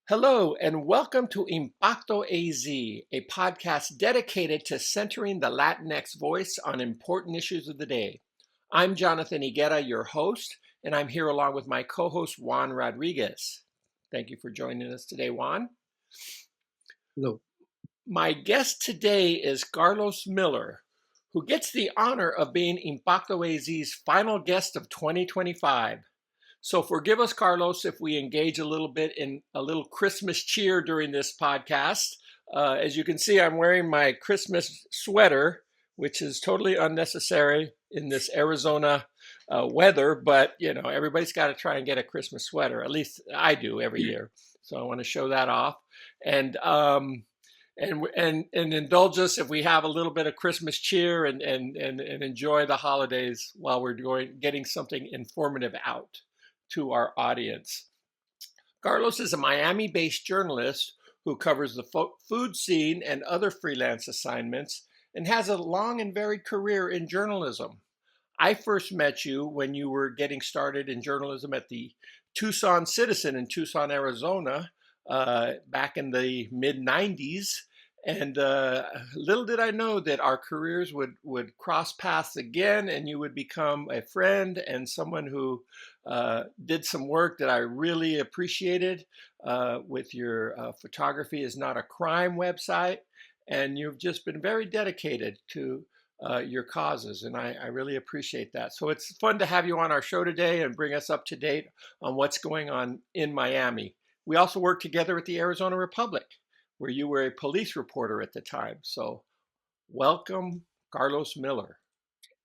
Hello, and welcome to ImpactoAZ, a podcast dedicated to centering the Latinx voice on important issues of the day. I'm Jonathan Higuera, your host, and I'm here along with my co-host, Juan Rodriguez. Thank you for joining us today, Juan. Hello. My guest today is Carlos Miller, who gets the honor of being ImpactoAZ's final guest of 2025. So forgive us, Carlos, if we engage a little bit in a little Christmas cheer during this podcast. As you can see, I'm wearing my Christmas sweater, which is totally unnecessary in this Arizona weather, but everybody's got to try and get a Christmas sweater. At least I do every year. So I want to show that off. And indulge us if we have a little bit of Christmas cheer and enjoy the holidays while we're getting something informative out to our audience. Carlos is a Miami-based journalist who covers the food scene and other freelance assignments and has a long and varied career in journalism. I first met you when you were getting started in journalism at the Tucson Citizen in Tucson, Arizona, back in the mid-90s. And little did I know that our careers would cross paths again, and you would become a friend and someone who did some work that I really appreciated with your Photography is Not a Crime website. And you've just been very dedicated to your causes, and I really appreciate that. So it's fun to have you on our show today and bring us up to date on what's going on in Miami. We also work together at the Arizona Republic, where you were a police reporter at the time. So welcome, Carlos Miller.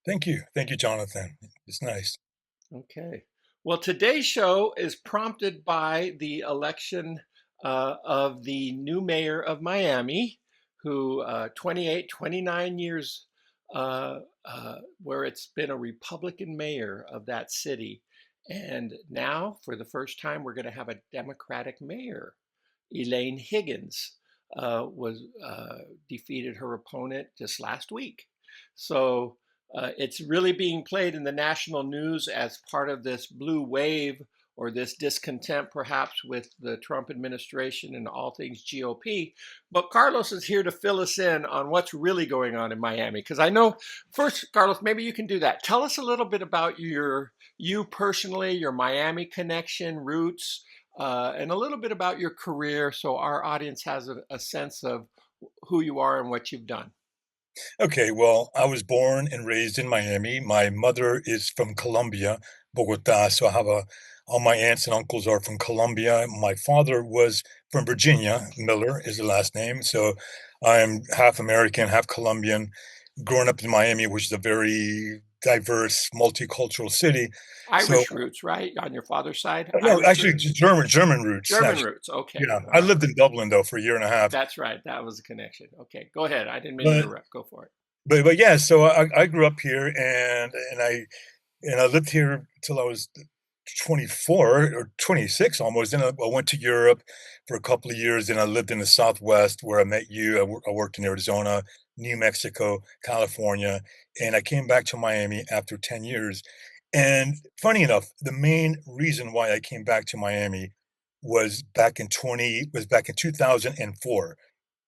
Thank you. Thank you, Jonathan. It's nice. Okay. Well, today's show is prompted by the election of the new mayor of Miami, who 29 years where it's been a Republican mayor of that city. And now, for the first time, we're going to have a Democratic mayor. Eileen Higgins defeated her opponent just last week. So it's really being played in the national news as part of this blue wave or this discontent perhaps with the Trump administration and all things GOP. But Carlos is here to fill us in on what's really going on in Miami. Because I know, first, Carlos, maybe you can do that. Tell us a little bit about you personally, your Miami connection, roots, and a little bit about your career so our audience has a sense of who you are and what you've done. Okay, well, I was born and raised in Miami. My mother is from Colombia, Bogota, so all my aunts and uncles are from Colombia. My father was from Virginia. Miller is the last name, so I'm half American, half Colombian. Growing up in Miami, which is a very diverse, multicultural city. So, Irish roots, right? On your father's side? no, Irish actually, roots? just German roots, German actually. roots. Okay. Yeah, All I right. lived in Dublin, though, for a year and a half. That's right. That was a connection. Okay. Go ahead. I didn't mean to But interrupt. Go for it. but yeah, so I grew up here and I lived here till I was 24 or 26 almost. Then I went to Europe for a couple of years. Then I lived in the Southwest where I met you. I worked in Arizona, New Mexico, California, and I came back to Miami after 10 years. And funny enough, the main reason why I came back to Miami was back in 2004.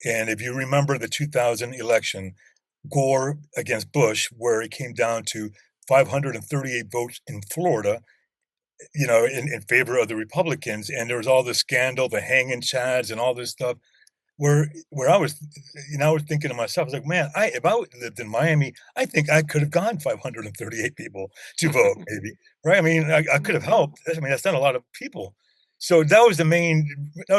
And if you remember the 2000 election, Gore against Bush, where it came down to 538 votes in Florida, in favor of the Republicans, and there was all this scandal, the hanging chads and all this stuff, where I was thinking to myself, I was like, man, if I lived in Miami, I think I could have gotten 538 people to vote, maybe, right? I mean, I could have helped. I mean, that's not a lot of people. So that was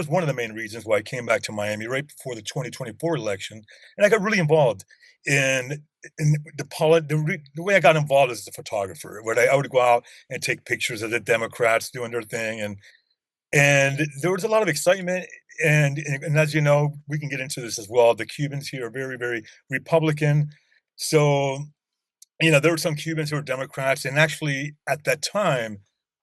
one of the main reasons why I came back to Miami right before the 2024 election, and I got really involved in the way I got involved as a photographer, where I would go out and take pictures of the Democrats doing their thing, and there was a lot of excitement. And as you know, we can get into this as well. The Cubans here are very, very Republican. So, there were some Cubans who were Democrats, and actually at that time,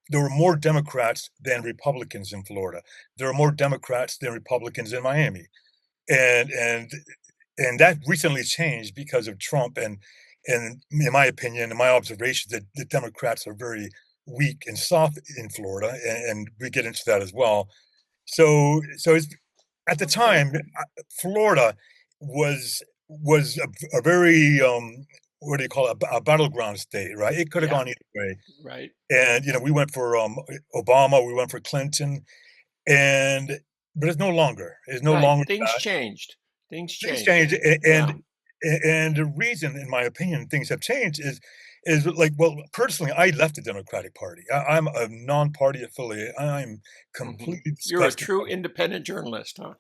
there were more Democrats than Republicans in Florida. There were more Democrats than Republicans in Miami. And that recently changed because of Trump, and in my opinion, in my observation, that the Democrats are very weak and soft in Florida, and we get into that as well. So it's, at the Okay. time, Florida was a very what do you call it, a battleground state, right? It could have Yeah. gone either way. Right. And we went for Obama, we went for Clinton, and but it's no longer. It's no Right. longer Things that. changed. Things Things changed. change, Yeah. and the reason, in my opinion, things have changed is like, well, personally, I left the Democratic Party. I'm a non-party affiliate. I'm Hmm. completely You're a disgusted true by it. independent journalist, huh?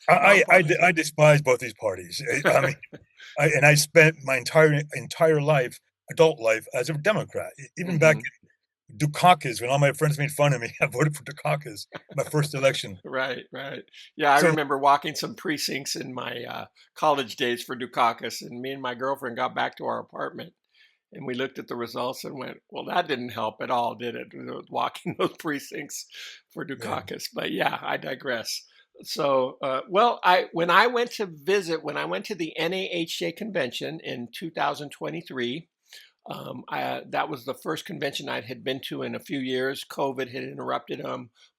I Non-partisan. despise both these parties. I mean, I spent my entire life, adult life, as a Democrat. Even back Hmm. in Dukakis, when all my friends made fun of me, I voted for Dukakis, my first election. Right, right. Yeah, I So remember walking some precincts in my college days for Dukakis, and me and my girlfriend got back to our apartment, and we looked at the results and went, "Well, that didn't help at all, did it?" Walking those precincts for yeah, Dukakis. But yeah, I digress. So, well, I when I went to visit, when I went to the NAHJ convention in 2023. That was the first convention I had been to in a few years. COVID had interrupted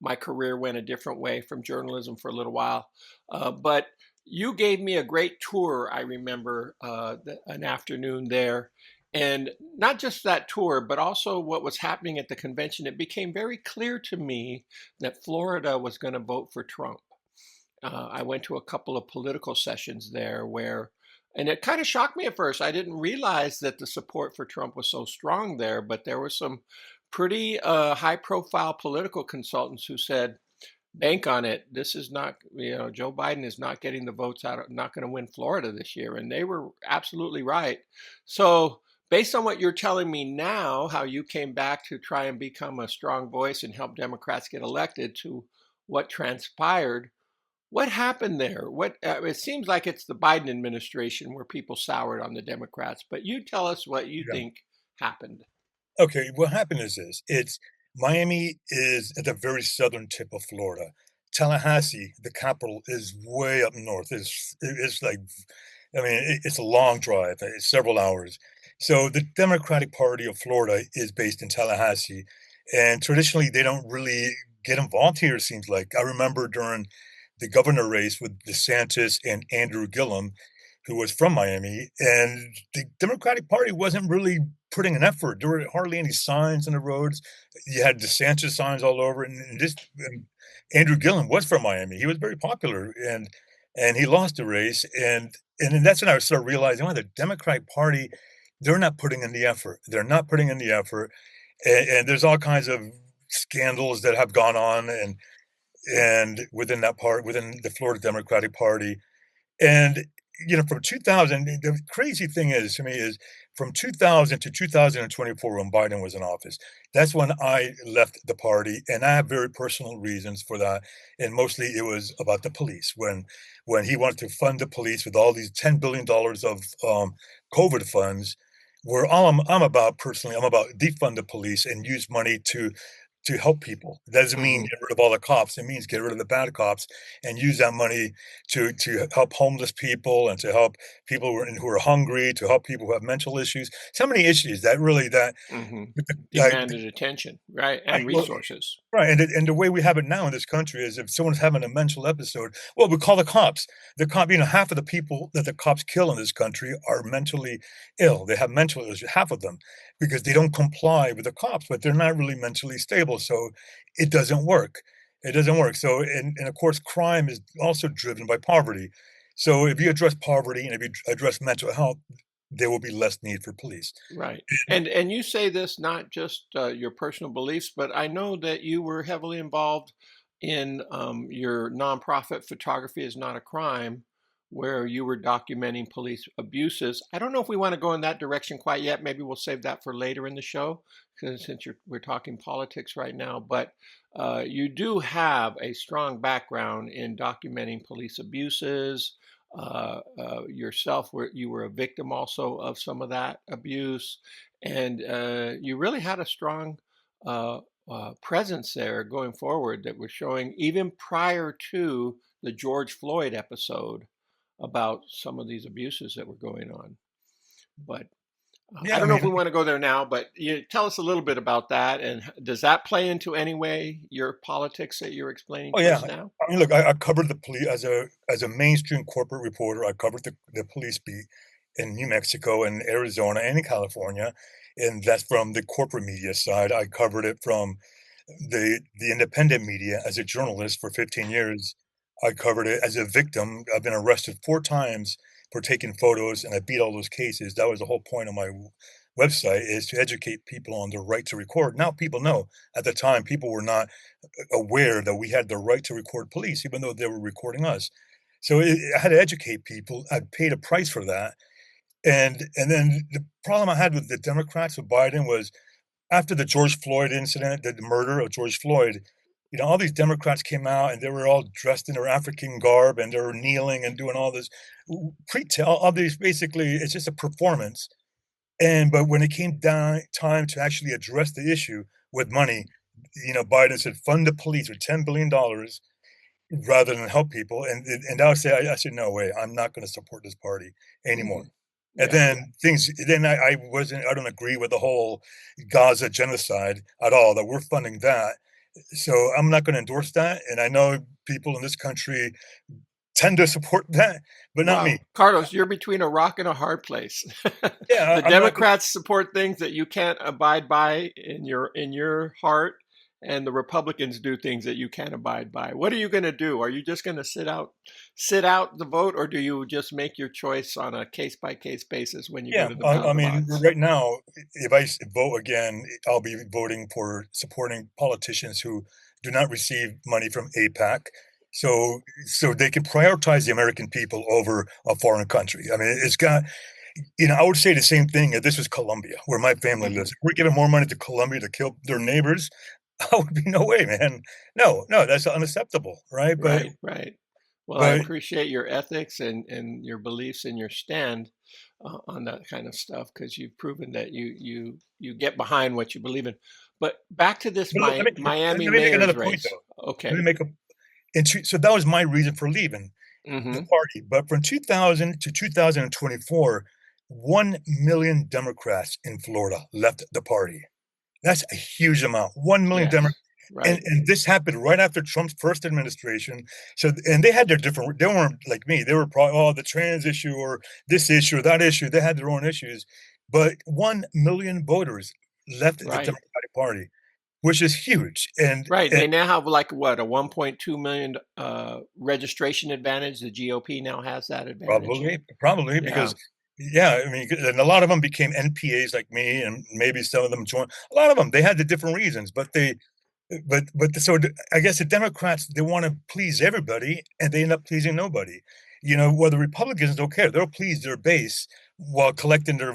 my career went a different way from journalism for a little while. But you gave me a great tour, I remember, an afternoon there. And not just that tour, but also what was happening at the convention. It became very clear to me that Florida was going to vote for Trump. I went to a couple of political sessions there where, and it kind of shocked me at first. I didn't realize that the support for Trump was so strong there, but there were some pretty high profile political consultants who said, bank on it. This is not, Joe Biden is not getting the votes out, not going to win Florida this year. And they were absolutely right. So, based on what you're telling me now, how you came back to try and become a strong voice and help Democrats get elected to what transpired, what happened there? It seems like it's the Biden administration where people soured on the Democrats, but you tell us what you yeah. think happened. Okay, what happened is this, it's Miami is at the very southern tip of Florida. Tallahassee, the capital, is way up north. It's like, I mean, it's a long drive, it's several hours. So the Democratic Party of Florida is based in Tallahassee, and traditionally, they don't really get involved here, it seems like. I remember during the governor race with DeSantis and Andrew Gillum, who was from Miami, and the Democratic Party wasn't really putting an effort. There were hardly any signs on the roads. You had DeSantis signs all over, and Andrew Gillum was from Miami. He was very popular, and he lost the race, and then that's when I started realizing, oh, the Democratic Party, they're not putting in the effort. They're not putting in the effort, and there's all kinds of scandals that have gone on, and within that part, within the Florida Democratic Party, and, from 2000, the crazy thing is to me is from 2000 to 2024 when Biden was in office, that's when I left the party, and I have very personal reasons for that, and mostly it was about the police. When he wanted to fund the police with all these $10 billion of, COVID funds, where all I'm about personally, I'm about defund the police and use money to help people. That doesn't mean Hmm. get rid of all the cops. It means get rid of the bad cops and use that money to help homeless people and to help people who are hungry, to help people who have mental issues. So many issues that really that Hmm. like, Demanded attention, right, right, and well, resources. right, and the way we have it now in this country is if someone's having a mental episode, well, we call the cops. The cop, half of the people that the cops kill in this country are mentally ill. They have mental issues, half of them, because they don't comply with the cops, but they're not really mentally stable. So it doesn't work. It doesn't work. So, and of course, crime is also driven by poverty. So if you address poverty and if you address mental health, there will be less need for police. Right. And you say this not just your personal beliefs, but I know that you were heavily involved in your nonprofit Photography is Not a Crime, where you were documenting police abuses. I don't know if we want to go in that direction quite yet. Maybe we'll save that for later in the show, because since we're talking politics right now. But you do have a strong background in documenting police abuses, yourself, where you were a victim also of some of that abuse, and you really had a strong uh, presence there going forward that was showing even prior to the George Floyd episode about some of these abuses that were going on. But I Yeah, I don't know if mean, we want to go there now, but you tell us a little bit about that, and does that play into any way your politics that you're explaining oh to yeah. us now? I mean, look, I covered the police as a mainstream corporate reporter. I covered the police beat in New Mexico and Arizona and in California, and that's from the corporate media side. I covered it from the independent media as a journalist for 15 years. I covered it as a victim. I've been arrested 4 times for taking photos, and I beat all those cases. That was the whole point of my website, is to educate people on the right to record. Now people know. At the time, people were not aware that we had the right to record police, even though they were recording us. So I had to educate people. I paid a price for that. And then the problem I had with the Democrats with Biden was after the George Floyd incident, the murder of George Floyd, you know, all these Democrats came out and they were all dressed in their African garb and they were kneeling and doing all this all these basically it's just a performance. And but when it came down time to actually address the issue with money, you know, Biden said fund the police with $10 billion rather than help people. And I would say I said, no way, I'm not going to support this party anymore. Hmm. And Yeah. then I don't agree with the whole Gaza genocide at all, that we're funding that. So I'm not going to endorse that. And I know people in this country tend to support that, but not me. Well, Carlos, you're between a rock and a hard place. Yeah, The I'm not. Democrats support things that you can't abide by in your heart, and the Republicans do things that you can't abide by. What are you going to do? Are you just going to sit out the vote, or do you just make your choice on a case by case basis when you go Yeah, to the I ballot mean, box? right now, if vote again, I'll be voting for supporting politicians who do not receive money from APAC, so they can prioritize the American people over a foreign country. I mean, it's got, you know, I would say the same thing if this was Colombia, where my family Hmm. lives. If we're giving more money to Colombia to kill their neighbors, I would be no way, man. No, no, that's unacceptable, right? Right, right. Well, I But appreciate your ethics and your beliefs and your stand on that kind of stuff because you've proven that you get behind what you believe in. But back to this let me Miami let me make another mayor's point race. though. Let me Okay. make a so that was my reason for leaving the Hmm. party. But from 2000 to 2024, 1 million Democrats in Florida left the party. That's a huge amount. 1 million Democrats. Yes. Right. And this happened right after Trump's first administration. So, and they had their different, they weren't like me. They were probably, oh, the trans issue or this issue or that issue. They had their own issues. But 1 million voters left the Right. Democratic Party, which is huge. Right. And They now have like what, a 1.2 million registration advantage. The GOP now has that advantage. Probably Yeah. because, yeah, I mean, and a lot of them became NPAs like me, and maybe some of them joined. A lot of them, they had the different reasons, but I guess the Democrats, they want to please everybody, and they end up pleasing nobody. You know, well, the Republicans don't care; they'll please their base while collecting their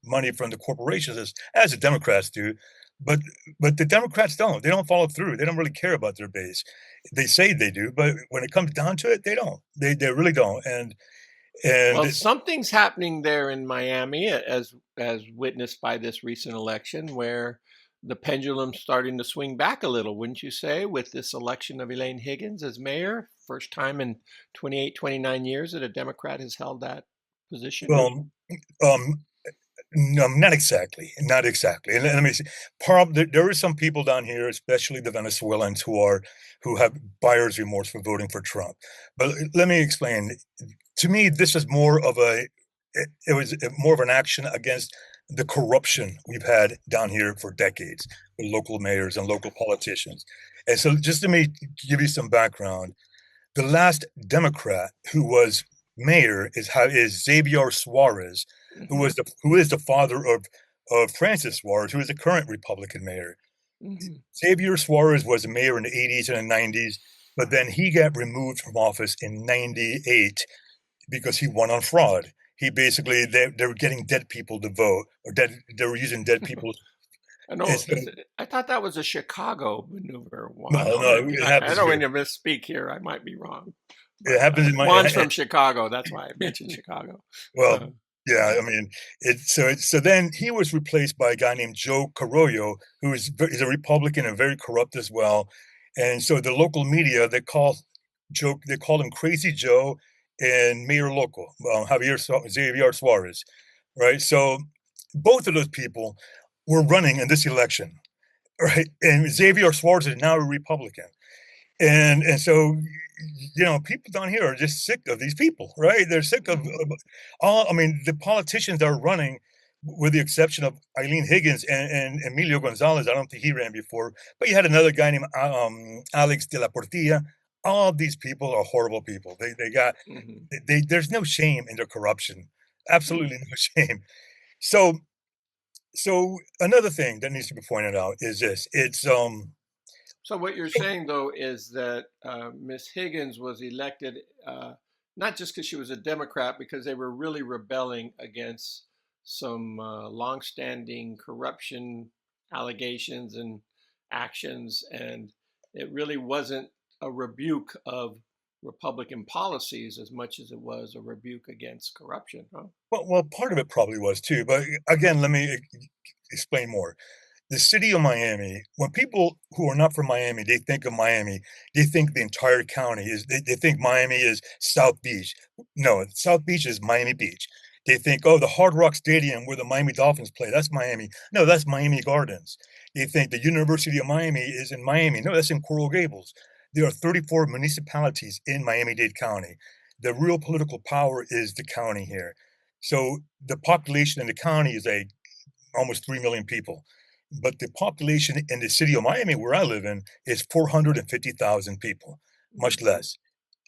money from the corporations, as the Democrats do. But the Democrats don't. They don't follow through. They don't really care about their base. They say they do, but when it comes down to it, they don't. They really don't. And Well, something's happening there in Miami, as witnessed by this recent election, where the pendulum's starting to swing back a little, wouldn't you say, with this election of Eileen Higgins as mayor? First time in 28, 29 years that a Democrat has held that position. well, um, no, not exactly, not exactly. And let me see. There are some people down here, especially the Venezuelans, who have buyer's remorse for voting for Trump. But let me explain. To me, this is more of it was more of an action against the corruption we've had down here for decades with local mayors and local politicians. And so, just let me give you some background. The last Democrat who was mayor is Xavier Suarez, Hmm. who is the father of Francis Suarez, who is the current Republican mayor. Hmm. Xavier Suarez was a mayor in the 80s and the 90s, but then he got removed from office in 98 because he won on fraud. He basically they were getting dead people to vote, or they were using dead people. I know. So, I thought that was a Chicago maneuver. no, Juan, or no, maybe it I happens don't here. mean to misspeak here. I might be wrong, It but happens in Juan's my from Chicago. That's why I mentioned Chicago. well, Uh, yeah, I mean, so then he was replaced by a guy named Joe Carollo, is a Republican and very corrupt as well. And so the local media they call him Crazy Joe and Mayor Loco, Xavier Suarez, right? So both of those people were running in this election, right? And Xavier Suarez is now a Republican. And so, people down here are just sick of these people, right? They're sick Mhm. of all. I mean, the politicians that are running, with the exception of Eileen Higgins and Emilio Gonzalez. I don't think he ran before, but you had another guy named Alex de la Portilla. All of these people are horrible people. They got Mhm. there's no shame in their corruption. Mm. Absolutely no shame. So another thing that needs to be pointed out is this. It's So what you're saying though is that Miss Higgins was elected not just because she was a Democrat, because they were really rebelling against some longstanding corruption allegations and actions, and it really wasn't a rebuke of Republican policies as much as it was a rebuke against corruption, huh? well, part of it probably was too, but again, let me explain more. The city of Miami, when people who are not from Miami, they think of Miami, they think the entire county is, they think Miami is South Beach. No, South Beach is Miami Beach. They think, oh, the Hard Rock Stadium where the Miami Dolphins play, that's Miami. No, that's Miami Gardens. They think the University of Miami is in Miami. No, that's in Coral Gables. There are 34 municipalities in Miami-Dade County. The real political power is the county here. So the population in the county is almost 3 million people. But the population in the city of Miami, where I live in, is 450,000 people, much Mhm. less.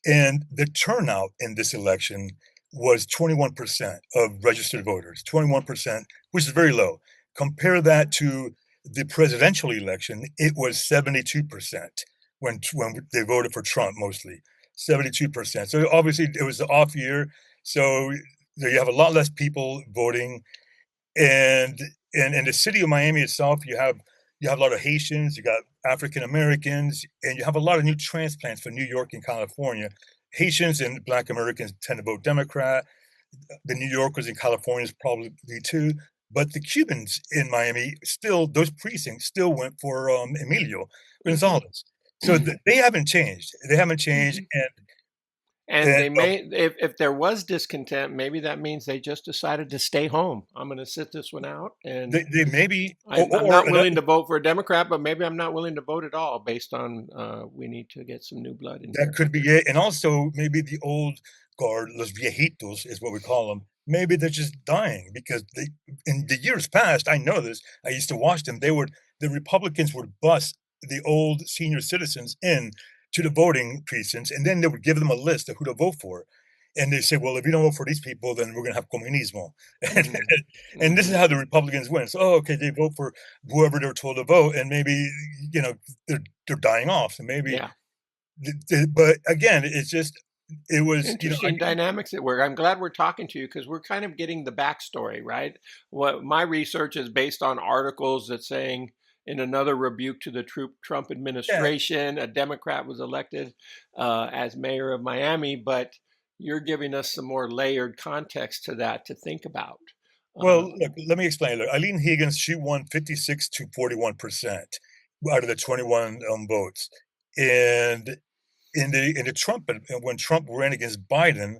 And the turnout in this election was 21% of registered voters, 21%, which is very low. Compare that to the presidential election, it was 72% when they voted for Trump mostly, 72%. So obviously it was an off year. So you have a lot less people voting, and in the city of Miami itself, you have a lot of Haitians, you got African Americans, and you have a lot of new transplants from New York and California. Haitians and Black Americans tend to vote Democrat. The New Yorkers and Californians probably too. But the Cubans in Miami still, those precincts still went for Emilio Mhm. Gonzalez. So they haven't changed. They haven't changed, Mhm. and And and they may, if there was discontent, maybe that means they just decided to stay home. I'm going to sit this one out, and they maybe I'm or not willing to vote for a Democrat, but maybe I'm not willing to vote at all based on we need to get some new blood in that here. could be it, and also maybe the old guard, los viejitos is what we call them. Maybe they're just dying because they, in the years past, I know this. I used to watch them. The Republicans would bus the old senior citizens in to the voting precincts, and then they would give them a list of who to vote for. And they say, "Well, if you don't vote for these people, then we're going to have comunismo." And, Hmm. and this is Hmm. how the Republicans win. So, oh, okay, they vote for whoever they're told to vote, and maybe you know they're dying off, and maybe Yeah, but again, it's just it was, interesting dynamics at work. I'm glad we're talking to you because we're kind of getting the backstory, right? What my research is based on articles that saying in another rebuke to the Trump yeah. administration, a Democrat was elected as mayor of Miami, but you're giving us some more layered context to that to think about. Well, Uh, look, let me explain. Look, Eileen Higgins, she won 56 to 41% out of the 21 votes. And in the Trump, when Trump ran against Biden,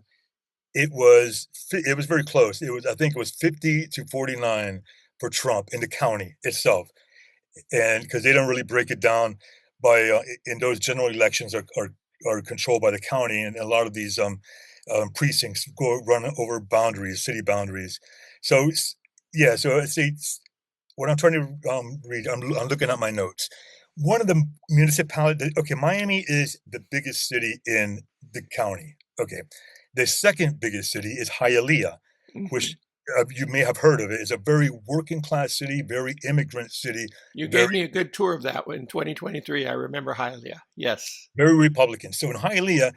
it was very close. It was, I think it was 50 to 49 for Trump in the county itself. And because they don't really break it down by in those general elections are controlled by the county, and a lot of these precincts run over boundaries, city boundaries. So yeah, so see what I'm trying to read. I'm looking at my notes. One of the municipalities. Okay, Miami is the biggest city in the county. Okay, the second biggest city is Hialeah, mhm. which you may have heard of it. It's a very working class city, very immigrant city, You very gave me a good tour of that in 2023. I remember Hialeah. Yes. very Republican. So in Hialeah,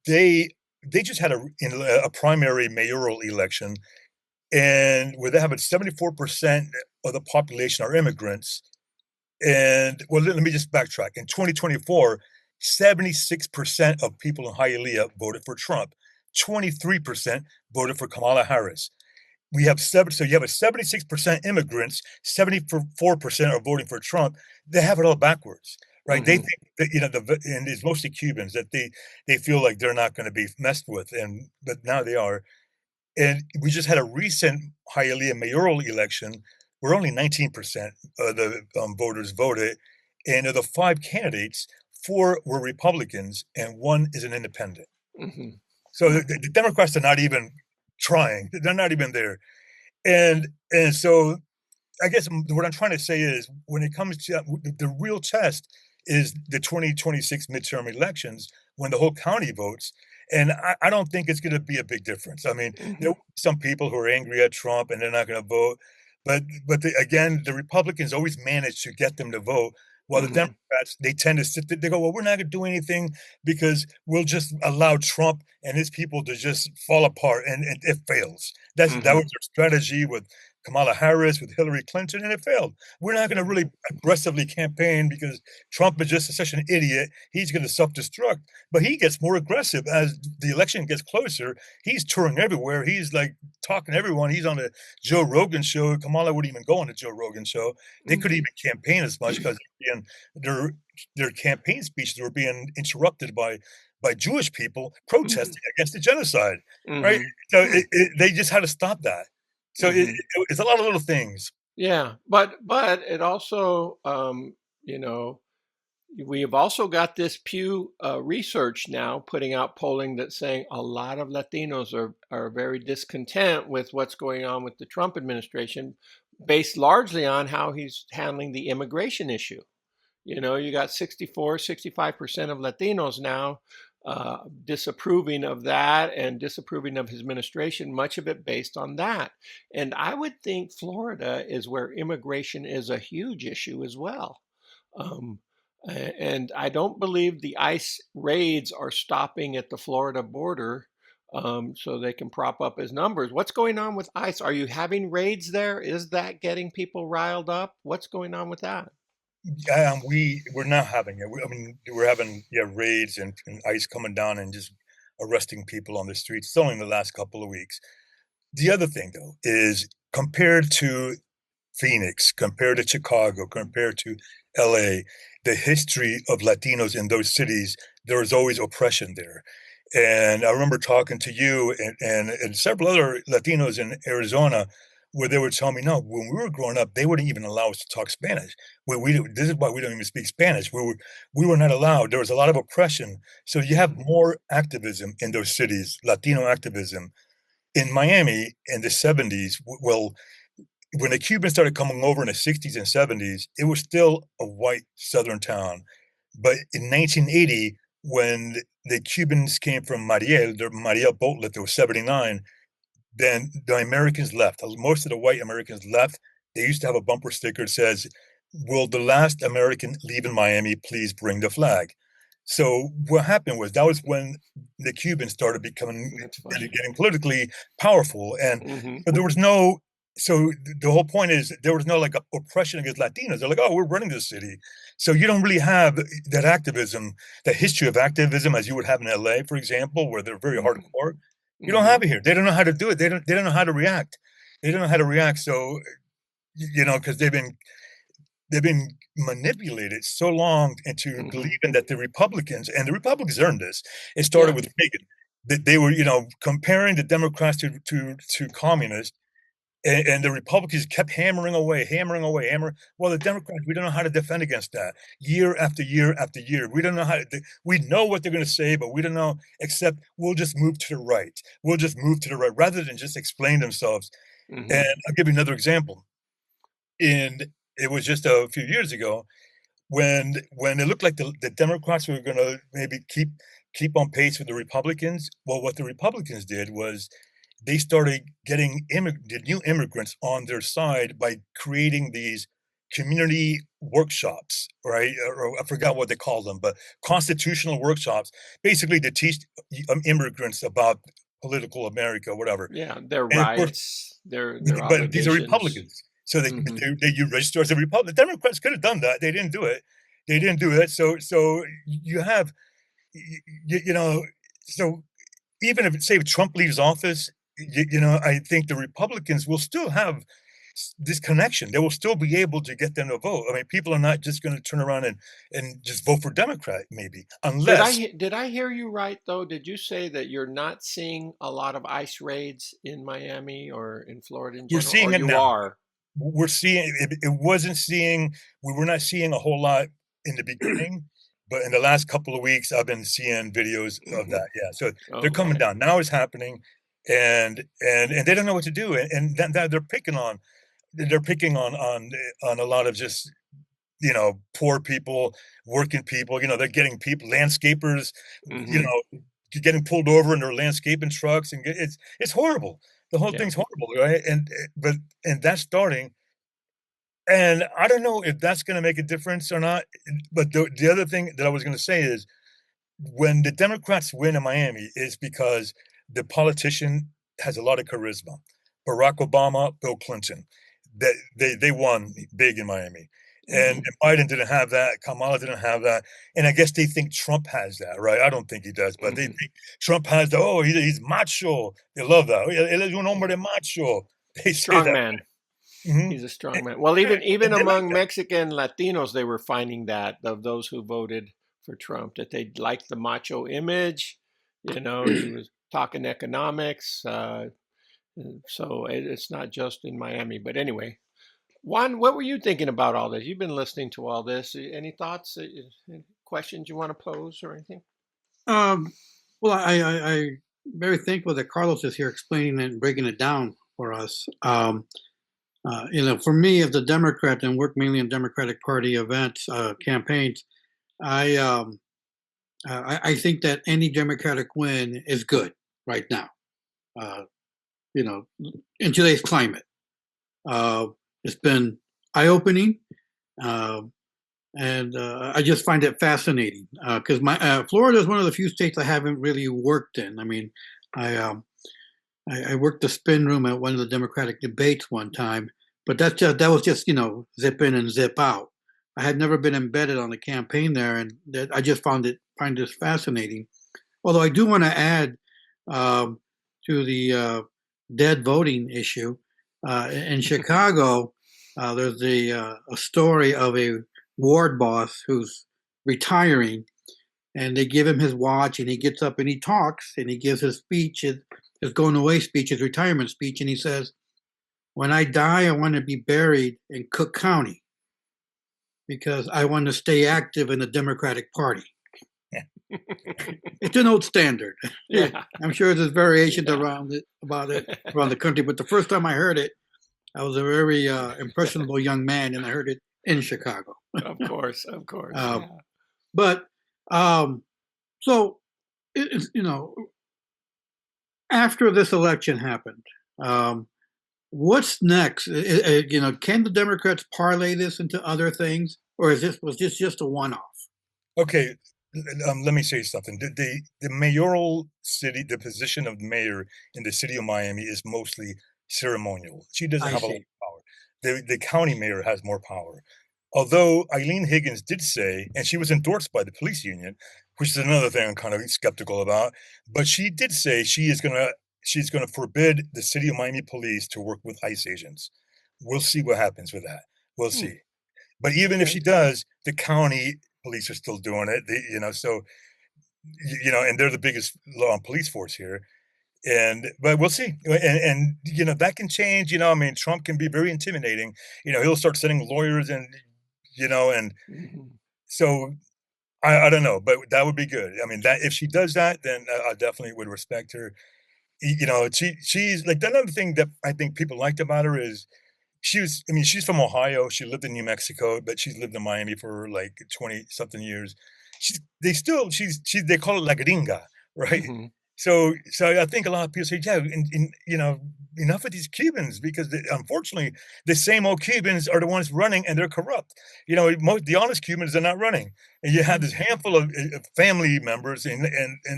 they they just had a primary mayoral election, and where they have it 74% of the population are immigrants. And well, let me just backtrack. In 2024, 76% of people in Hialeah voted for Trump. 23% voted for Kamala Harris. We have so you have a 76% immigrants, 74% are voting for Trump. They have it all backwards, right? They Hmm. think that, and it's mostly Cubans, that they feel like they're not going to be messed with, but now they are. And we just had a recent Hialeah mayoral election where only 19% of the voters voted. And of the 5 candidates, 4 were Republicans and 1 is an independent. Hmm. So the Democrats are not even trying. They're not even there. And so I guess what I'm trying to say is when it comes to the real test is the 2026 midterm elections when the whole county votes. And I don't think it's going to be a big difference. I mean, there Hmm. will be some people who are angry at Trump and they're not going to vote. Again, the Republicans always manage to get them to vote. While the Hmm. Democrats, they tend to sit there, they go, well, we're not going to do anything because we'll just allow Trump and his people to just fall apart and it fails. That was Hmm. their strategy with Kamala Harris, with Hillary Clinton, and it failed. We're not going to really aggressively campaign because Trump is just such an idiot. He's going to self-destruct, but he gets more aggressive as the election gets closer. He's touring everywhere. He's like talking to everyone. He's on the Joe Rogan show. Kamala wouldn't even go on the Joe Rogan show. They couldn't Hmm. even campaign as much because their their campaign speeches were being interrupted by Jewish people Hmm. protesting against the genocide. Right? Hmm. So they just had to stop that. So Hmm. it's a lot of little things. Yeah, but it also, you know, we have also got this Pew research now putting out polling that's saying a lot of Latinos are very discontent with what's going on with the Trump administration, based largely on how he's handling the immigration issue. You know, you got 64, 65% of Latinos now disapproving of that and disapproving of his administration, much of it based on that. And I would think Florida is where immigration is a huge issue as well. Um, and I don't believe the ICE raids are stopping at the Florida border so they can prop up his numbers. What's going on with ICE? Are you having raids there? Is that getting people riled up? What's going on with that? We're not having it. I mean, we're having raids and ICE coming down and just arresting people on the streets. It's only in the last couple of weeks. The other thing though is compared to Phoenix, compared to Chicago, compared to LA, the history of Latinos in those cities, there was always oppression there. And I remember talking to you and several other Latinos in Arizona where they were telling me, no, when we were growing up, they wouldn't even allow us to talk Spanish. This is why we don't even speak Spanish. We were not allowed. There was a lot of oppression. So you have more activism in those cities, Latino activism. In Miami in the 70s, well, when the Cubans started coming over in the 60s and 70s, it was still a white Southern town. But in 1980, when the Cubans came from Mariel, the Mariel boat lift, there was 79, then the Americans left. Most of the white Americans left. They used to have a bumper sticker that says, will the last American leave in Miami please bring the flag? So what happened was that was when the Cubans started becoming That's funny. getting politically powerful, and Hmm. so there was no. So the whole point is there was no like oppression against Latinos. They're like, oh, we're running this city, so you don't really have that activism, that history of activism as you would have in LA, for example, where they're very Hmm. hardcore. You don't Hmm. have it here. They don't know how to do it. They don't know how to react. They don't know how to react. So because they've been manipulated so long into Hmm. believing that the Republicans earned this. It started Yeah. with Reagan. That they were, comparing the Democrats to communists, and the Republicans kept hammering away, hammering away, hammering. Well, the Democrats, we don't know how to defend against that year after year after year. We don't know how to, we know what they're going to say, but we don't know, except we'll just move to the right. We'll just move to the right rather than just explain themselves. And Hmm. I'll give you another example. And it was just a few years ago when it looked like the Democrats were going to maybe keep on pace with the Republicans. Well, what the Republicans did was they started getting the new immigrants on their side by creating these community workshops, right? Or I forgot what they call them, but constitutional workshops, basically to teach immigrants about political America, whatever. Yeah. Their And of course, rights, their but these are obligations. Republicans, so Hmm. you register as a Republican. The Democrats could have done that. They didn't do it. They didn't do it. So you have, you know, so even if say Trump leaves office, I think the Republicans will still have. this connection. They will still be able to get them to vote. I mean, people are not just going to turn around and just vote for Democrat, maybe, unless Did I hear you right though? Did you say that you're not seeing a lot of ICE raids in Miami or in Florida in we're general, seeing or it you now. are? We're seeing it wasn't seeing we were not seeing a whole lot in the beginning, but in the last couple of weeks, I've been seeing videos of Hmm. that. Yeah, so they're Oh, coming okay. down. Now it's happening, and they don't know what to do, and that they're picking on a lot of just poor people, working people. They're getting people, landscapers, you Hmm. know, getting pulled over in their landscaping trucks, and it's horrible. The whole Yeah. thing's horrible, right? And that's starting, and I don't know if that's going to make a difference or not. But the other thing that I was going to say is when the Democrats win in Miami is because the politician has a lot of charisma. Barack Obama, Bill Clinton, they won big in Miami, and Hmm. Biden didn't have that. Kamala didn't have that, and I guess they think Trump has that, right? I don't think he does, but they Hmm. think Trump has the he's macho. They love that. Él es un hombre Yeah. macho. They say Strong that. man. Mhm. He's a strong And, man. Well, even they like among that. Mexican Latinos, they were finding that of those who voted for Trump that they liked the macho image. He was talking economics. So it's not just in Miami. But anyway, Juan, what were you thinking about all this? You've been listening to all this. Any thoughts, any questions you want to pose or anything? Um, well, I very thankful that Carlos is here explaining it and breaking it down for us. For me, as a Democrat and work mainly in Democratic Party events, campaigns, I, um, I think that any Democratic win is good right now. Uh, you know, in today's climate, uh, it's been eye opening. Um and I just find it fascinating because my Florida is one of the few states I haven't really worked in. I mean, I, um, I worked the spin room at one of the Democratic debates one time, but that was just zip in and zip out. I had never been embedded on the campaign there, and I just find this fascinating. Although I do want to add um, to the dead voting issue in Chicago. There's a story of a ward boss who's retiring, and they give him his watch, and he gets up and he talks, and he gives his speech, his going away speech, his retirement speech, and he says, "When I die, I want to be buried in Cook County because I want to stay active in the Democratic Party." It's an old standard. Yeah. I'm sure there's variations Yeah. around it about it around the country, but the first time I heard it, I was a very impressionable young man, and I heard it in Chicago. Of course. Of course. Uh, Yeah. but um, so after this election happened, um, what's next? Can the Democrats parlay this into other things, or was this just a one-off? Okay, let me say something. The mayoral city, the position of mayor in the city of Miami is mostly ceremonial. She doesn't I have a lot see. of power. The county mayor has more power. Although Eileen Higgins did say, and she was endorsed by the police union, which is another thing I'm kind of skeptical about, but she did say she's gonna forbid the city of Miami police to work with ICE agents. We'll see what happens with that. We'll Hmm. see. But even if she Okay. does, the county police are still doing it. So and they're the biggest law and police force here. But we'll see. And that can change. I mean, Trump can be very intimidating. He'll start sending lawyers and Hmm. so I don't know, but that would be good. I mean, that if she does that, then I definitely would respect her. She's like another thing that I think people liked about her is I mean, she's from Ohio, she lived in New Mexico, but she's lived in Miami for, like, 20 something years. They call it la gringa, right? Hmm. So I think a lot of people say, "Yeah, enough of these Cubans," because unfortunately, the same old Cubans are the ones running, and they're corrupt. Most the honest Cubans are not running, and you have this handful of, family members and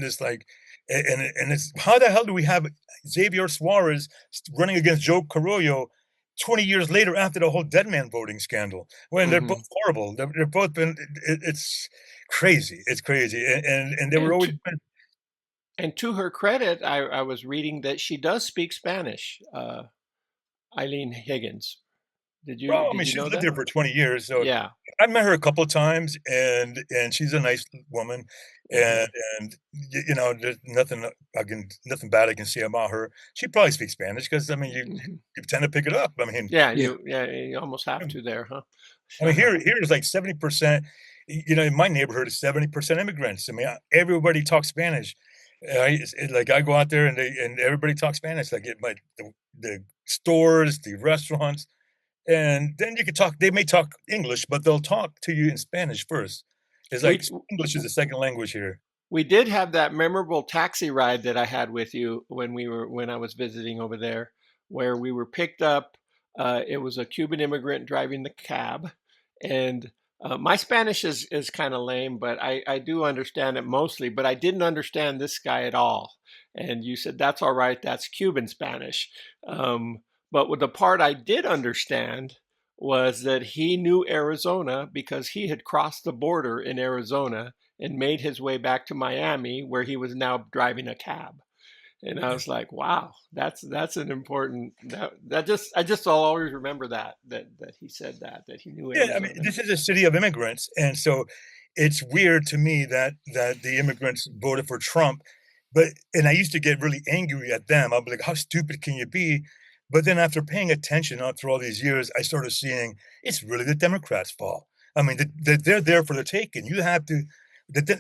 it's like and it's how the hell do we have Xavier Suarez running against Joe Carollo 20 years later after the whole dead man voting scandal when they're both Hmm. horrible. They're both been it's crazy. It's crazy. And they were And always to, and to her credit, I was reading that she does speak Spanish, Eileen Higgins. Well, I mean, did you she's know lived that? there for 20 years, so Yeah. I met her a couple of times, and she's a nice woman, and Hmm. there's nothing bad I can say about her. She probably speaks Spanish because I mean, Hmm. you tend to pick it up. I mean, Yeah, Yeah. you almost have to there, huh? I mean, here is like 70%. In my neighborhood is 70% immigrants. I mean, everybody talks Spanish. Like I go out there and everybody talks Spanish. Like the stores, the restaurants, and then you could talk. They may talk English, but they'll talk to you in Spanish first. It's like we English is a second language here. we did have that memorable taxi ride that I had with you when I was visiting over there, where we were picked up. It was a Cuban immigrant driving the cab, and my Spanish is kind of lame, but I do understand it mostly. But I didn't understand this guy at all. And you said that's all right. That's Cuban Spanish. But with the part I did understand was that he knew Arizona because he had crossed the border in Arizona and made his way back to Miami, where he was now driving a cab. And I was like, wow, that's an important I just I'll always remember that he said that he knew Yeah, I mean, Arizona. this is a city of immigrants, and so it's weird to me that the immigrants voted for Trump. And I used to get really angry at them. I'd be like, "How stupid can you be?" But then after paying attention through all these years, I started seeing it's really the Democrats' fault. I mean, they're there for the taking. You have to.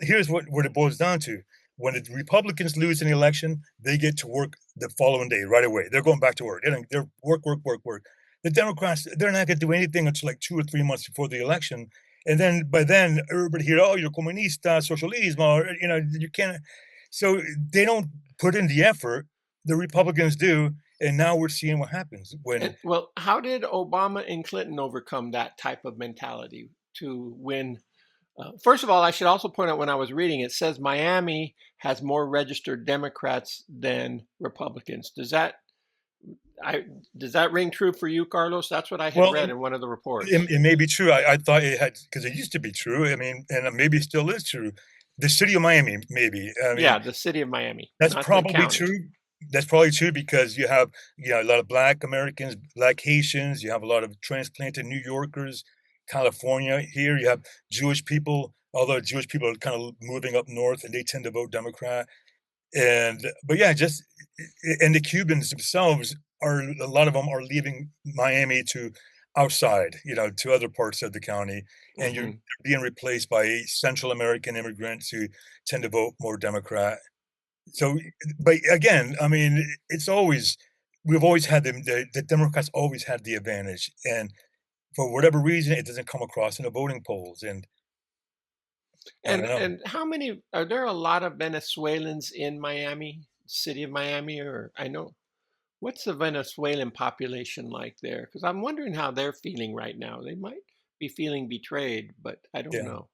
Here's what it boils down to: when the Republicans lose an election, they get to work the following day, right away. They're going back to work. They're work, work, work, work. The Democrats, they're not going to do anything until like 2 or 3 months before the election. And then by then, everybody here, oh, you're comunista, socialismo, or, you can't. So they don't put in the effort. The Republicans do. And now we're seeing what happens when, And well, how did Obama and Clinton overcome that type of mentality to win? First of all, I should also point out when I was reading, it says Miami has more registered Democrats than Republicans. I, does that ring true for you, Carlos? That's what I had well, read in one of the reports. it may be true. I thought it had, because it used to be true. I mean, and maybe it still is true. The city of Miami, maybe. I mean, Yeah, the city of Miami, that's not the probably county. true. That's probably true because you have, a lot of Black Americans, Black Haitians, you have a lot of transplanted New Yorkers, California. Here you have Jewish people, although Jewish people are kind of moving up north and they tend to vote Democrat. But yeah, and the Cubans themselves a lot of them are leaving Miami to outside, to other parts of the county, and you're Hmm. being replaced by Central American immigrants who tend to vote more Democrat. So, but again, I mean, we've always had the Democrats always had the advantage, and for whatever reason, it doesn't come across in the voting polls, and I don't know. And how many are there? A lot of Venezuelans in Miami, city of Miami, or I know what's the Venezuelan population like there? Because I'm wondering how they're feeling right now. They might be feeling betrayed, but I don't Yeah, know.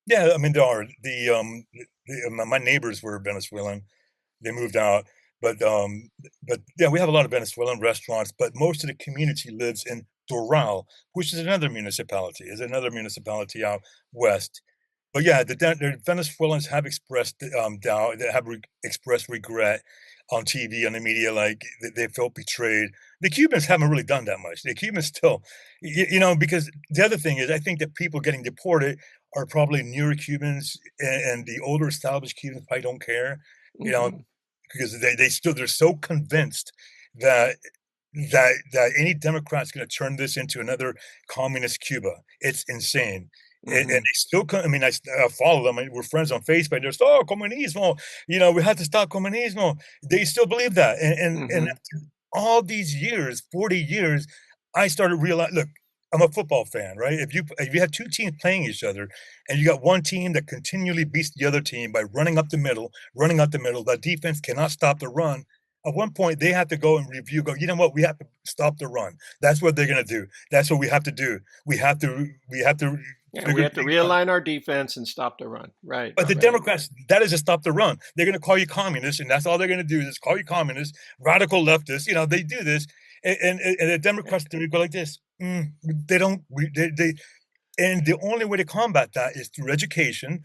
yeah. I mean, there are my neighbors were Venezuelan. They moved out, but yeah, we have a lot of Venezuelan restaurants, but most of the community lives in Doral, which is another municipality out west. But yeah, the Venezuelans have expressed doubt, they have expressed regret on TV, on the media, like they felt betrayed. The Cubans haven't really done that much. The Cubans still, because the other thing is, I think that people getting deported are probably newer Cubans, and the older established Cubans probably don't care. You know, Hmm. because they're so convinced that that any Democrat's going to turn this into another communist Cuba. It's insane. And Hmm. they still I mean, I follow them. We're friends on Facebook. They're still, oh, comunismo. We have to stop comunismo. They still believe that. And Hmm. after all these years, 40 years, I started realizing, look, I'm a football fan, right? If you have two teams playing each other and you got one team that continually beats the other team by running up the middle, the defense cannot stop the run. At one point, they have to go and review, go, you know what? We have to stop the run. That's what they're going to do. That's what we have to do. We have to Yeah, we figure have to things out. realign our defense and stop the run. Right, But the right. Democrats, that is a stop the run. They're going to call you communist, and that's all they're going to do is call you communist, radical leftists. They do this, and the Democrats they go like this. They don't. And the only way to combat that is through education.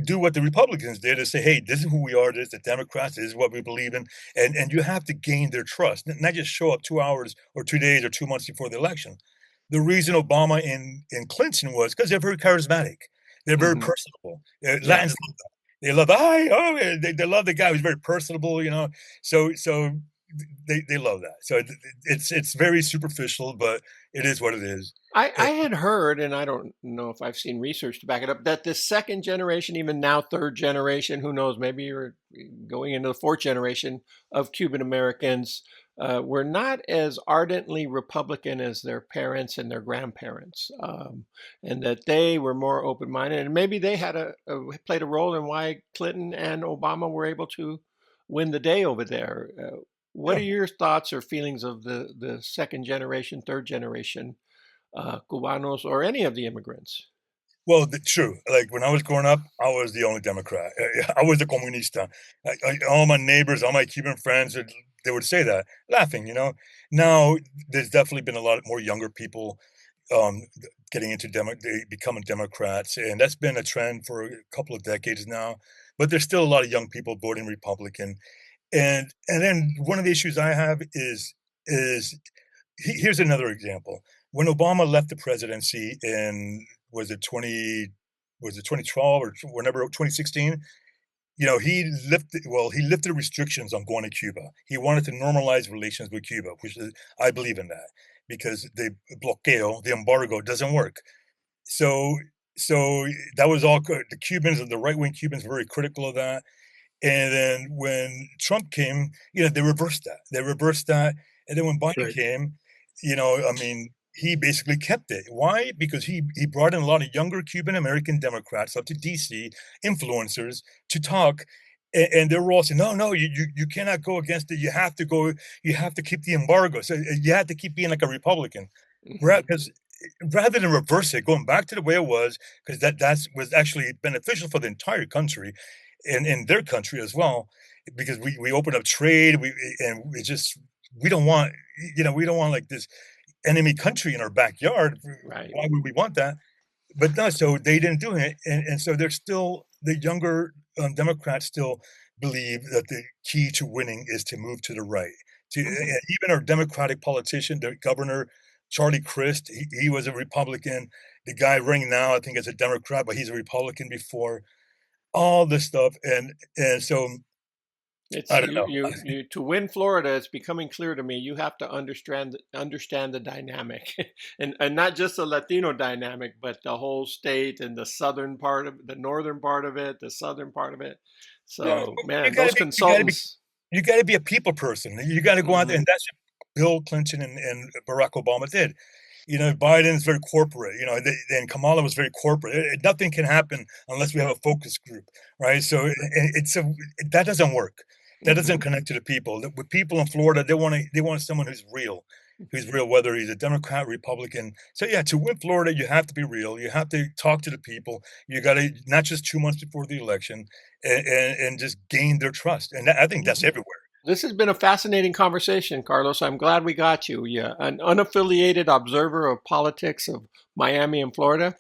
Do what the Republicans did is say, "Hey, this is who we are. This is the Democrats. This is what we believe in," and you have to gain their trust, not just show up 2 hours or 2 days or 2 months before the election. the reason Obama and Clinton was because they're very charismatic. They're very Hmm. personable. Yeah. Latins love that. They love, "Hi, oh," they love the guy who's very personable, you know? So they love that. So it's very superficial, but it is what it is. I had heard, and I don't know if I've seen research to back it up, that the second generation, even now third generation, who knows, maybe you're going into the fourth generation of Cuban Americans, were not as ardently Republican as their parents and their grandparents, and that they were more open-minded, and maybe they had played a role in why Clinton and Obama were able to win the day over there. What Yeah. are your thoughts or feelings of the second generation, third generation? Cubanos or any of the immigrants. Well, true. Like when I was growing up, I was the only Democrat. I was a comunista. All my neighbors, all my Cuban friends, they would say that, laughing. Now there's definitely been a lot more younger people getting into becoming Democrats, and that's been a trend for a couple of decades now. But there's still a lot of young people voting Republican, and then one of the issues I have is here's another example. When Obama left the presidency in was it 2012 or whenever 2016, he lifted restrictions on going to Cuba. He wanted to normalize relations with Cuba, which is, I believe in that because the bloqueo, the embargo doesn't work. So so that was all good. The Cubans, the right-wing Cubans, were very critical of that. And then when Trump came, they reversed that. They reversed that. And then when Biden Right. came, I mean, he basically kept it. Why? Because he brought in a lot of younger Cuban American Democrats up to DC, influencers, to talk. And they were all saying, no, no, you cannot go against it. You have to keep the embargo. So you have to keep being like a Republican. Hmm. Because rather than reverse it, going back to the way it was, because that was actually beneficial for the entire country and in their country as well, because we open up trade, and we don't want we don't want like this enemy country in our backyard. Right. Why would we want that? But no, so they didn't do it, and so they're still the younger Democrats still believe that the key to winning is to move to the right. Hmm. And even our Democratic politician, the governor Charlie Crist, he was a Republican. The guy running now, I think, is a Democrat, but he's a Republican before. All this stuff, and so It's I don't you, know. you, you to win Florida. It's becoming clear to me. You have to understand the dynamic, and not just the Latino dynamic, but the whole state and the southern part of the northern part of it, the southern part of it. Yeah, So, you man, gotta those be you gotta be consultants. you gotta be a people person. You gotta go out there, Hmm. and that's what Bill Clinton and Barack Obama did. Biden's very corporate, and Kamala was very corporate. Nothing can happen unless we have a focus group, right? So that doesn't work. That doesn't Hmm. connect to the people. With people in Florida, they want someone who's real, whether he's a Democrat, Republican. So yeah, to win Florida, you have to be real. You have to talk to the people. You got to not just 2 months before the election, and just gain their trust. And I think that's everywhere. This has been a fascinating conversation, Carlos. I'm glad we got you. Yeah, an unaffiliated observer of politics of Miami and Florida.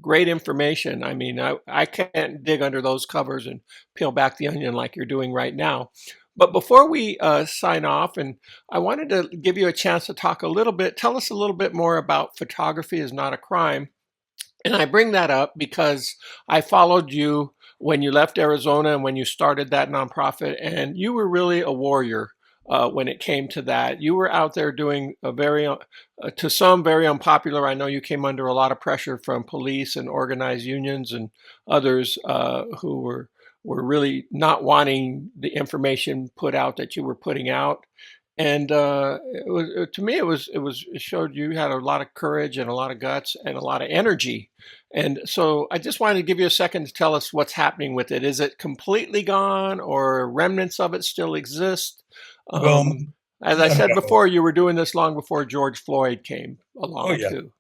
Great information. I mean, I can't dig under those covers and peel back the onion like you're doing right now. But before we sign off, and I wanted to give you a chance to talk a little bit, tell us a little bit more about Photography is Not a Crime. And I bring that up because I followed you when you left Arizona and when you started that nonprofit, and you were really a warrior when it came to that. You were out there doing to some, very unpopular. I know you came under a lot of pressure from police and organized unions and others who were really not wanting the information put out that you were putting out. And to me, it showed you had a lot of courage and a lot of guts and a lot of energy. And so I just wanted to give you a second to tell us what's happening with it. Is it completely gone or remnants of it still exist? Well, Um, as I no, no, said no. before, you were doing this long before George Floyd came Oh along yeah. too.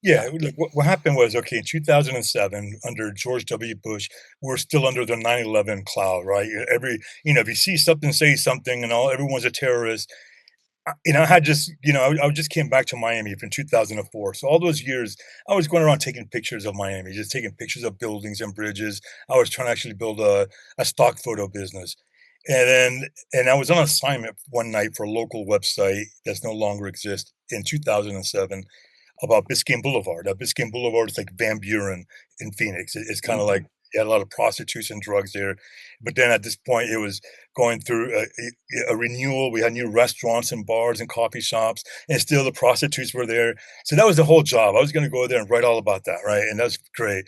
Yeah, Yeah. look, what happened was, okay, in 2007, under George W. Bush, we're still under the 9/11 cloud, right? If you see something, say something, and everyone's a terrorist. I had just, I just came back to Miami from 2004. So all those years, I was going around taking pictures of Miami, just taking pictures of buildings and bridges. I was trying to actually build a stock photo business. And I was on assignment one night for a local website that's no longer exists in 2007. about Biscayne Boulevard. Now, Biscayne Boulevard is like Van Buren in Phoenix. It's kind of like Mhm. you had a lot of prostitutes and drugs there. But then at this point, it was going through a renewal. We had new restaurants and bars and coffee shops, and still the prostitutes were there. So that was the whole job. I was going to go there and write all about that, right? And that's great.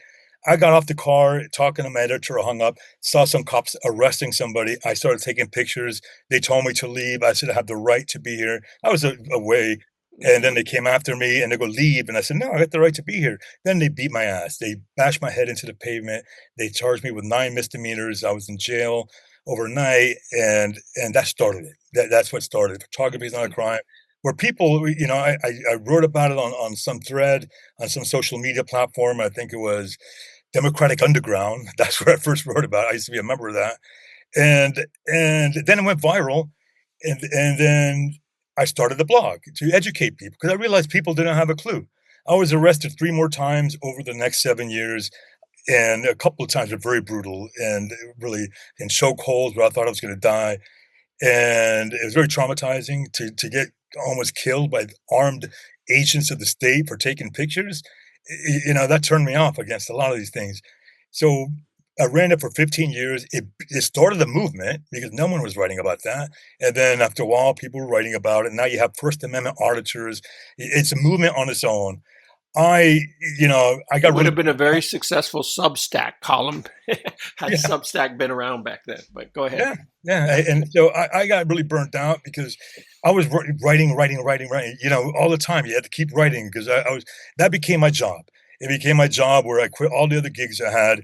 I got off the car, talking to my editor, hung up, saw some cops arresting somebody. I started taking pictures. They told me to leave. I said I have the right to be here. I was away. And then Mhm. they came after me and they go, leave. And I said, no, I got the right to be here. Then they beat my ass. They bashed my head into the pavement. They charged me with 9 misdemeanors. I was in jail overnight. And that started it. That's what started it. Photography is not a crime. Where people, I wrote about it on some thread, on some social media platform. I think it was Democratic Underground. That's where I first wrote about it. I used to be a member of that. And then it went viral, and then I started the blog to educate people because I realized people didn't have a clue. I was arrested 3 more times over the next 7 years, and a couple of times were very brutal and really in chokeholds where I thought I was gonna die, and it was very traumatizing to get almost killed by armed agents of the state for taking pictures. That turned me off against a lot of these things. So I ran it for 15 years. It started a movement because no one was writing about that. And then after a while, people were writing about it. Now you have First Amendment auditors. It's a movement on its own. I, I It got would really have been a very successful Substack column had yeah. Substack been around back then. But go ahead. Yeah, yeah, and so I got really burnt out because I was writing, all the time. You had to keep writing because I was that became my job. It became my job where I quit all the other gigs I had,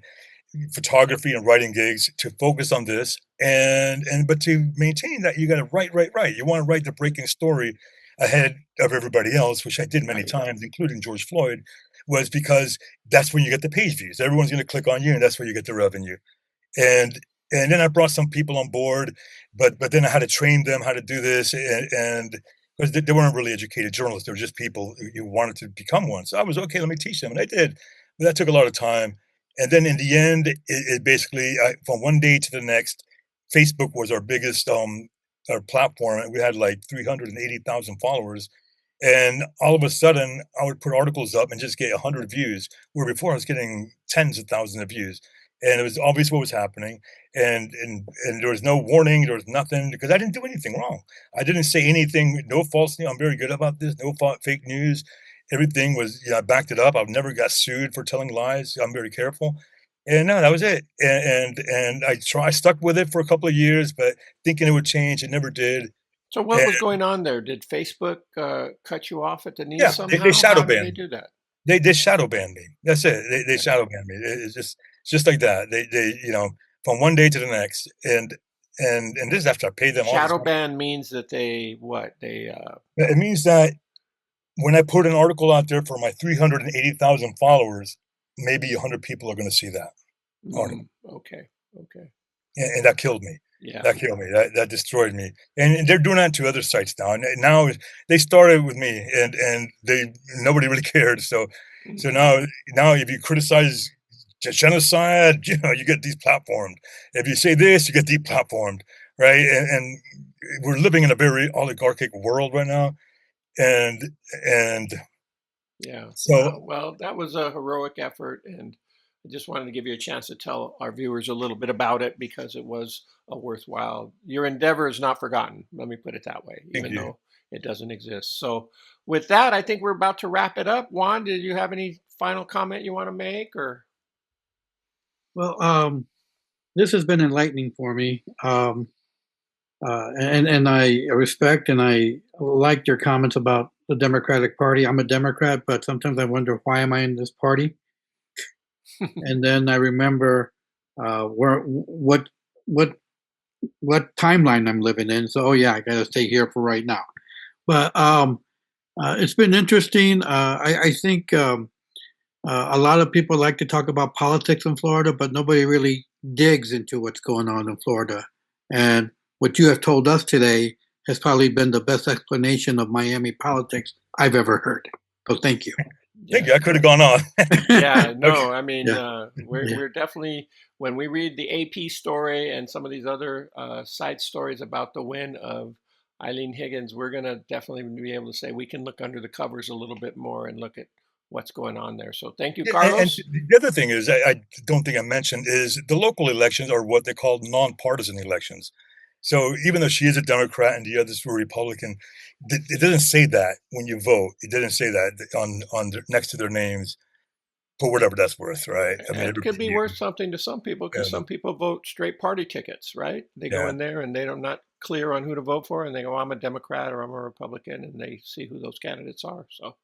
photography and writing gigs, to focus on this. And but to maintain that, you got to write. You want to write the breaking story ahead of everybody else, which I did many Right. times, including George Floyd, was because that's when you get the page views. Everyone's going to click on you, and that's where you get the revenue. And and then I brought some people on board, but then I had to train them how to do this, and because they weren't really educated journalists, they were just people who wanted to become one. So I was okay. Let me teach them, and I did. But that took a lot of time. And then in the end, it basically from one day to the next, Facebook was our biggest our platform. We had like 380,000 followers, and all of a sudden, I would put articles up and just get 100 views, where before I was getting tens of thousands of views. And it was obvious what was happening. And there was no warning, there was nothing, because I didn't do anything wrong. I didn't say anything, no false I'm very good about this, no fake news. Everything was, I backed it up. I've never got sued for telling lies. I'm very careful. And no, that was it. And I stuck with it for a couple of years, but thinking it would change, it never did. So what And was going on there? Did Facebook cut you off at the knees yeah, they somehow? shadow How did they banned. do that? They shadow banned me. That's it. They Okay. shadow banned me. It's just like that. They from one day to the next, and this is after I paid them all this Shadow money. ban means that they what? They It means that when I put an article out there for my 380,000 followers, maybe 100 people are going to see that article, okay. Okay. and that killed me. Yeah. That killed me. That destroyed me. And they're doing that to other sites now. And now they started with me, and they nobody really cared. So Hmm. now if you criticize genocide, you get deplatformed. If you say this, you get deplatformed, right? And we're living in a very oligarchic world right now, and Yeah. so Wow. Well, that was a heroic effort, and I just wanted to give you a chance to tell our viewers a little bit about it because it was a worthwhile. Your endeavor is not forgotten. Let me put it that way, thank even you. though it doesn't exist. So, with that, I think we're about to wrap it up. Juan, did you have any final comment you want to make, or? Well, this has been enlightening for me. And I respect and I like your comments about the Democratic Party. I'm a Democrat, but sometimes I wonder why am I in this party? And then I remember where what what timeline I'm living in. So, oh yeah, I got to stay here for right now. But it's been interesting. I think a lot of people like to talk about politics in Florida, but nobody really digs into what's going on in Florida. And what you have told us today has probably been the best explanation of Miami politics I've ever heard. So thank you. Thank Yeah. you. I could have gone on. Yeah, Okay. no, I mean, Yeah, yeah. we're definitely when we read the AP story and some of these other side stories about the win of Eileen Higgins, we're going to definitely be able to say we can look under the covers a little bit more and look at what's going on there. So thank you, Yeah, and Carlos. the other thing is, I don't think I mentioned, is the local elections are what they call nonpartisan elections. So even though she is a Democrat and the others were Republican, it doesn't say that when you vote. It doesn't say that next to their names, for whatever that's worth, right? I mean, It could everybody be knew. worth something to some people because Yeah, some people vote straight party tickets, right? They go yeah. in there and they're not clear on who to vote for, and they go, I'm a Democrat or I'm a Republican, and they see who those candidates are. So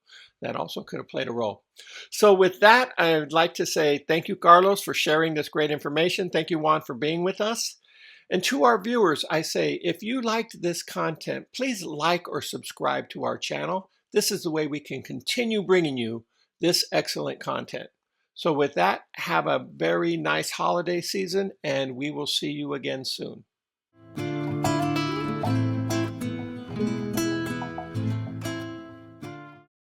that also could have played a role. So, with that, I'd like to say thank you, Carlos, for sharing this great information. Thank you, Juan, for being with us. And to our viewers, I say if you liked this content, please like or subscribe to our channel. This is the way we can continue bringing you this excellent content. So with that, have a very nice holiday season, and we will see you again soon.